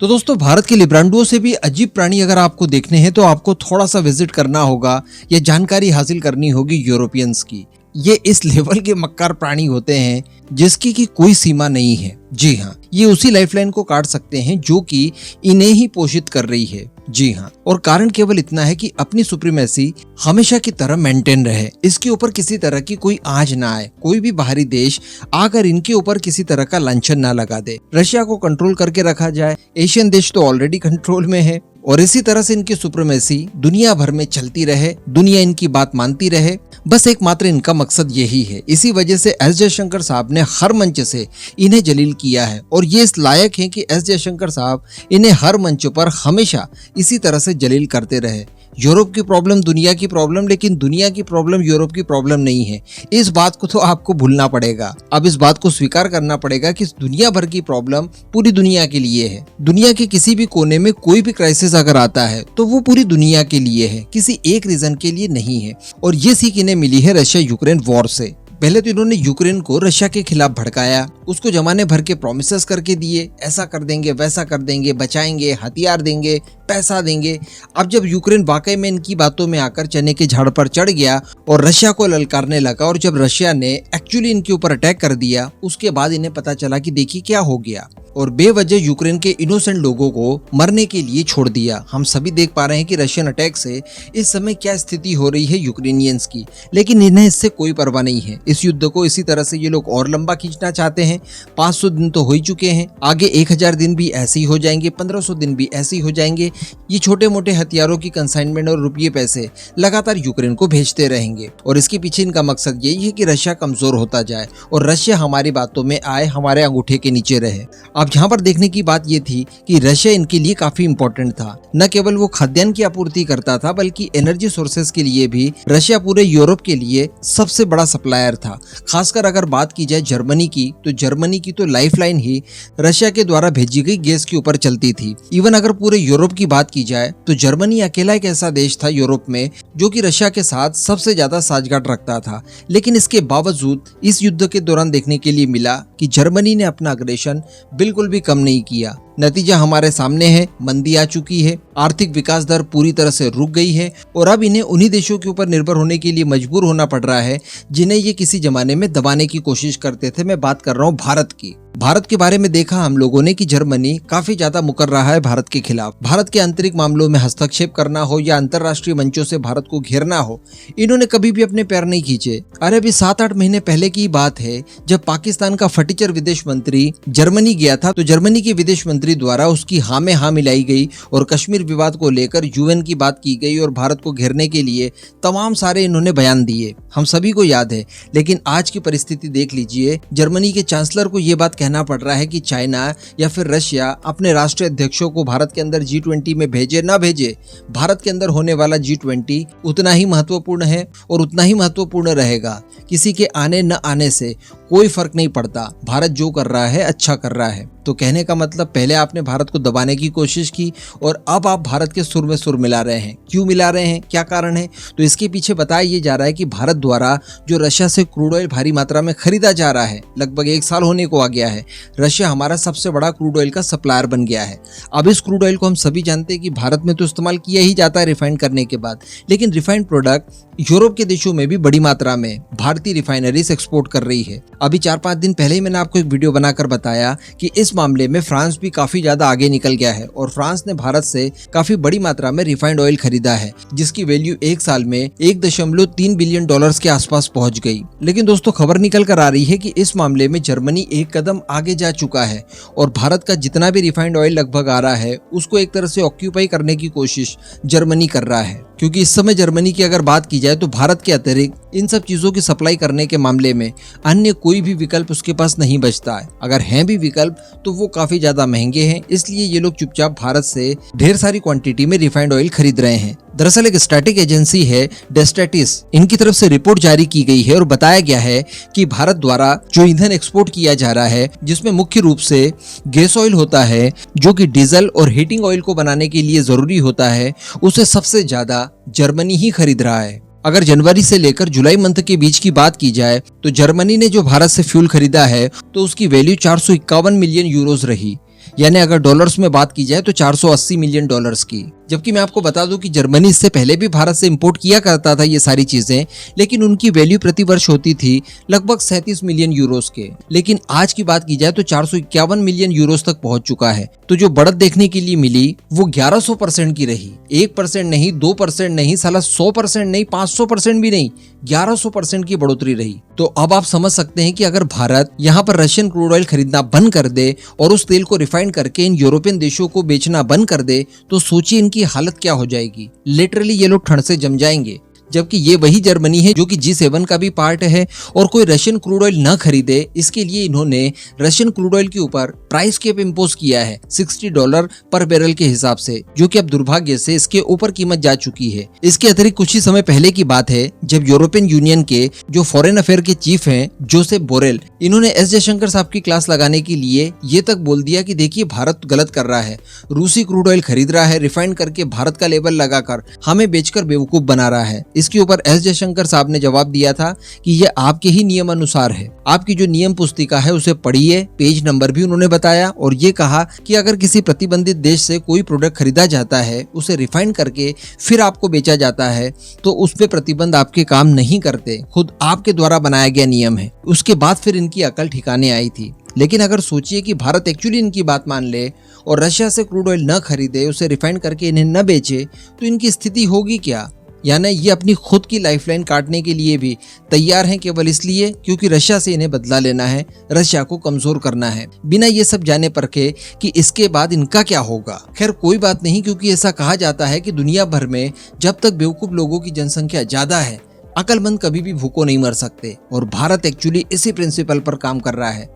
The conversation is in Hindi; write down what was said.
तो दोस्तों भारत के लिब्रांडुओं से भी अजीब प्राणी अगर आपको देखने हैं तो आपको थोड़ा सा विजिट करना होगा या जानकारी हासिल करनी होगी यूरोपियंस की। ये इस लेवल के मक्कार प्राणी होते हैं जिसकी की कोई सीमा नहीं है। जी हाँ, ये उसी लाइफलाइन को काट सकते हैं जो कि इन्हें ही पोषित कर रही है। जी हाँ, और कारण केवल इतना है कि अपनी सुप्रीमेसी हमेशा की तरह मेंटेन रहे, इसके ऊपर किसी तरह की कोई आंच ना आए, कोई भी बाहरी देश आकर इनके ऊपर किसी तरह का लांछन ना लगा दे। रशिया को कंट्रोल करके रखा जाए, एशियन देश तो ऑलरेडी कंट्रोल में है और इसी तरह से इनकी सुप्रीमेसी दुनिया भर में चलती रहे, दुनिया इनकी बात मानती रहे। बस एकमात्र इनका मकसद यही है। इसी वजह से एस जयशंकर साहब ने हर मंच से इन्हें जलील किया है और ये इस लायक है कि एस जयशंकर साहब इन्हें हर मंच पर हमेशा इसी तरह से जलील करते रहे। यूरोप की प्रॉब्लम दुनिया की प्रॉब्लम, लेकिन दुनिया की प्रॉब्लम यूरोप की प्रॉब्लम नहीं है। इस बात को तो आपको भूलना पड़ेगा। अब इस बात को स्वीकार करना पड़ेगा कि दुनिया भर की प्रॉब्लम पूरी दुनिया के लिए है। दुनिया के किसी भी कोने में कोई भी क्राइसिस अगर आता है तो वो पूरी दुनिया के लिए है, किसी एक रीजन के लिए नहीं है। और ये सीख इन्हें मिली है रशिया यूक्रेन वॉर से। पहले तो इन्होंने यूक्रेन को रशिया के खिलाफ भड़काया, उसको जमाने भर के प्रोमिसेस करके दिए, ऐसा कर देंगे वैसा कर देंगे, बचाएंगे, हथियार देंगे, पैसा देंगे। अब जब यूक्रेन वाकई में इनकी बातों में आकर चने के झाड़ पर चढ़ गया और रशिया को ललकारने लगा और जब रशिया ने एक्चुअली इनके ऊपर अटैक कर दिया, उसके बाद इन्हें पता चला कि देखिए क्या हो गया और बेवजह यूक्रेन के इनोसेंट लोगों को मरने के लिए छोड़ दिया। हम सभी देख पा रहे हैं कि रशियन अटैक से इस समय क्या स्थिति हो रही है यूक्रेनियंस की, लेकिन इन्हें इससे कोई परवाह नहीं है। इस युद्ध को इसी तरह से ये लोग और लंबा खींचना चाहते हैं। 500 दिन तो हो ही चुके हैं, आगे 1000 दिन भी ऐसे ही हो जाएंगे, 1500 दिन भी ऐसे ही हो जाएंगे। ये छोटे मोटे हथियारों की कंसाइनमेंट और रुपये पैसे लगातार यूक्रेन को भेजते रहेंगे और इसके पीछे इनका मकसद यही है कि रशिया कमजोर होता जाए और रशिया हमारी बातों में आए, हमारे अंगूठे के नीचे रहे। अब यहाँ पर देखने की बात ये थी कि रशिया इनके लिए काफी इंपॉर्टेंट था। न केवल वो खाद्यान्न की आपूर्ति करता था बल्कि एनर्जी सोर्सेस के लिए भी रशिया पूरे यूरोप के लिए सबसे बड़ा सप्लायर था। खासकर अगर बात की जाए जर्मनी की, तो जर्मनी की तो लाइफलाइन ही रशिया के द्वारा भेजी गई गैस के ऊपर चलती थी। इवन अगर पूरे यूरोप की बात की जाए तो जर्मनी अकेला एक ऐसा देश था यूरोप में जो कि रशिया के साथ सबसे ज्यादा साझगांठ रखता था। लेकिन इसके बावजूद इस युद्ध के दौरान देखने के लिए मिला कि जर्मनी ने अपना अग्रेशन बिल्कुल भी कम नहीं किया। नतीजा हमारे सामने है, मंदी आ चुकी है, आर्थिक विकास दर पूरी तरह से रुक गई है और अब इन्हें उन्हीं देशों के ऊपर निर्भर होने के लिए मजबूर होना पड़ रहा है जिन्हें ये किसी जमाने में दबाने की कोशिश करते थे। मैं बात कर रहा हूँ भारत की। भारत के बारे में देखा हम लोगों ने कि जर्मनी काफी ज्यादा मुकर रहा है भारत के खिलाफ। भारत के आंतरिक मामलों में हस्तक्षेप करना हो या अंतरराष्ट्रीय मंचों से भारत को घेरना हो, इन्होंने कभी भी अपने पैर नहीं खींचे। अरे अभी 7-8 महीने पहले की बात है जब पाकिस्तान का फटीचर विदेश मंत्री जर्मनी गया था तो जर्मनी के विदेश मंत्री द्वारा उसकी हाँ में हाँ मिलाई गई और कश्मीर विवाद को लेकर यूएन की बात की गई और भारत को घेरने के लिए तमाम सारे इन्होंने बयान दिए, हम सभी को याद है। लेकिन आज की परिस्थिति देख लीजिए, जर्मनी के चांसलर को यह बात कहना पड़ रहा है कि चाइना या फिर रशिया अपने राष्ट्रीय अध्यक्षों को भारत के अंदर G20 में भेजे ना भेजे, भारत के अंदर होने वाला G20 उतना ही महत्वपूर्ण है और उतना ही महत्वपूर्ण रहेगा। किसी के आने न आने से कोई फर्क नहीं पड़ता, भारत जो कर रहा है अच्छा कर रहा है। तो कहने का मतलब पहले आपने भारत को दबाने की कोशिश की और अब आप भारत के सुर में सुर मिला रहे हैं। क्यों मिला रहे हैं, क्या कारण है? तो इसके पीछे बताया ये जा रहा है कि भारत द्वारा जो रशिया से क्रूड ऑयल भारी मात्रा में खरीदा जा रहा है, लगभग 1 साल होने को आ गया है, रशिया हमारा सबसे बड़ा क्रूड ऑयल का सप्लायर बन गया है। अब इस क्रूड ऑयल को हम सभी जानते हैं कि भारत में तो इस्तेमाल किया ही जाता है रिफाइंड करने के बाद, लेकिन रिफाइंड प्रोडक्ट यूरोप के देशों में भी बड़ी मात्रा में भारतीय रिफाइनरीज एक्सपोर्ट कर रही है। अभी 4-5 दिन पहले ही मैंने आपको एक वीडियो बनाकर बताया कि इस मामले में फ्रांस भी काफी ज्यादा आगे निकल गया है और फ्रांस ने भारत से काफी बड़ी मात्रा में रिफाइंड ऑयल खरीदा है जिसकी वैल्यू 1 साल में $1.3 बिलियन के आसपास पहुंच गई। लेकिन दोस्तों खबर निकल कर आ रही है कि इस मामले में जर्मनी एक कदम आगे जा चुका है और भारत का जितना भी रिफाइंड ऑयल लगभग आ रहा है उसको एक तरह से ऑक्यूपाई करने की कोशिश जर्मनी कर रहा है। क्योंकि इस समय जर्मनी की अगर बात की जाए तो भारत के अतिरिक्त इन सब चीजों की सप्लाई करने के मामले में अन्य कोई भी विकल्प उसके पास नहीं बचता है। अगर हैं भी विकल्प तो वो काफी ज्यादा महंगे हैं, इसलिए ये लोग चुपचाप भारत से ढेर सारी क्वांटिटी में रिफाइंड ऑयल खरीद रहे हैं। दरअसल एक स्टैटिक एजेंसी है डेस्टेटिस, इनकी तरफ से रिपोर्ट जारी की गई है और बताया गया है कि भारत द्वारा जो ईंधन एक्सपोर्ट किया जा रहा है जिसमें मुख्य रूप से गैस ऑयल होता है जो कि डीजल और हीटिंग ऑयल को बनाने के लिए जरूरी होता है, उसे सबसे ज्यादा जर्मनी ही खरीद रहा है। अगर जनवरी से लेकर जुलाई मंथ के बीच की बात की जाए तो जर्मनी ने जो भारत से फ्यूल खरीदा है तो उसकी वैल्यू 451 मिलियन यूरोज रही। यानी अगर डॉलर्स में बात की जाए तो 480 मिलियन डॉलर्स की। जबकि मैं आपको बता दूं कि जर्मनी इससे पहले भी भारत से इंपोर्ट किया करता था ये सारी चीजें, लेकिन उनकी वैल्यू प्रति वर्ष होती थी लगभग 37 मिलियन यूरोस के। लेकिन आज की बात की जाए तो 451 मिलियन यूरोस तक पहुंच चुका है। तो जो बढ़त देखने के लिए मिली वो 1100% की रही। 1% नहीं, 2% नहीं, साला 100% नहीं, 500% भी नहीं, 1100% की बढ़ोतरी रही। तो अब आप समझ सकते हैं कि अगर भारत यहाँ पर रशियन क्रूड ऑयल खरीदना बंद कर दे और उस तेल को रिफाइन करके इन यूरोपियन देशों को बेचना बंद कर दे तो सोचिए इनकी हालत क्या हो जाएगी। लिटरली ये लोग ठंड से जम जाएंगे। जबकि ये वही जर्मनी है जो कि G7 का भी पार्ट है और कोई रशियन क्रूड ऑयल न खरीदे इसके लिए इन्होंने रशियन क्रूड ऑयल के ऊपर प्राइस कैप इंपोज किया है $60 पर बैरल के हिसाब से, जो कि अब दुर्भाग्य से इसके ऊपर कीमत जा चुकी है। इसके अतिरिक्त कुछ ही समय पहले की बात है जब यूरोपियन यूनियन के जो फॉरेन अफेयर के चीफ हैं जोसेफ बोरेल, इन्होंने एस जयशंकर साहब की क्लास लगाने के लिए ये तक बोल दिया कि देखिए भारत गलत कर रहा है, रूसी क्रूड ऑयल खरीद रहा है, रिफाइन करके भारत का लेबल लगाकर हमें बेचकर बेवकूफ बना रहा है। इसके ऊपर एस जयशंकर साहब ने जवाब दिया था कि यह आपके ही नियम अनुसार है, आपकी जो नियम पुस्तिका है उसे पढ़िए, पेज नंबर भी उन्होंने बताया और ये कहा कि अगर किसी प्रतिबंधित देश से कोई प्रोडक्ट खरीदा जाता है, उसे रिफाइन करके फिर आपको बेचा जाता है तो उस पे प्रतिबंध आपके काम नहीं करते, खुद आपके द्वारा बनाया गया नियम है। उसके बाद फिर इनकी अकल ठिकाने आई थी। लेकिन अगर सोचिए कि भारत एक्चुअली इनकी बात मान ले और रशिया से क्रूड ऑयल न खरीदे, उसे रिफाइन करके इन्हें न बेचे तो इनकी स्थिति होगी क्या। यानी ये अपनी खुद की लाइफलाइन काटने के लिए भी तैयार हैं केवल इसलिए क्योंकि रशिया से इन्हें बदला लेना है, रशिया को कमजोर करना है, बिना ये सब जाने परखे कि इसके बाद इनका क्या होगा। खैर कोई बात नहीं, क्योंकि ऐसा कहा जाता है कि दुनिया भर में जब तक बेवकूफ लोगों की जनसंख्या ज्यादा है, अकलमंद कभी भी भूखों नहीं मर सकते और भारत एक्चुअली इसी प्रिंसिपल पर काम कर रहा है।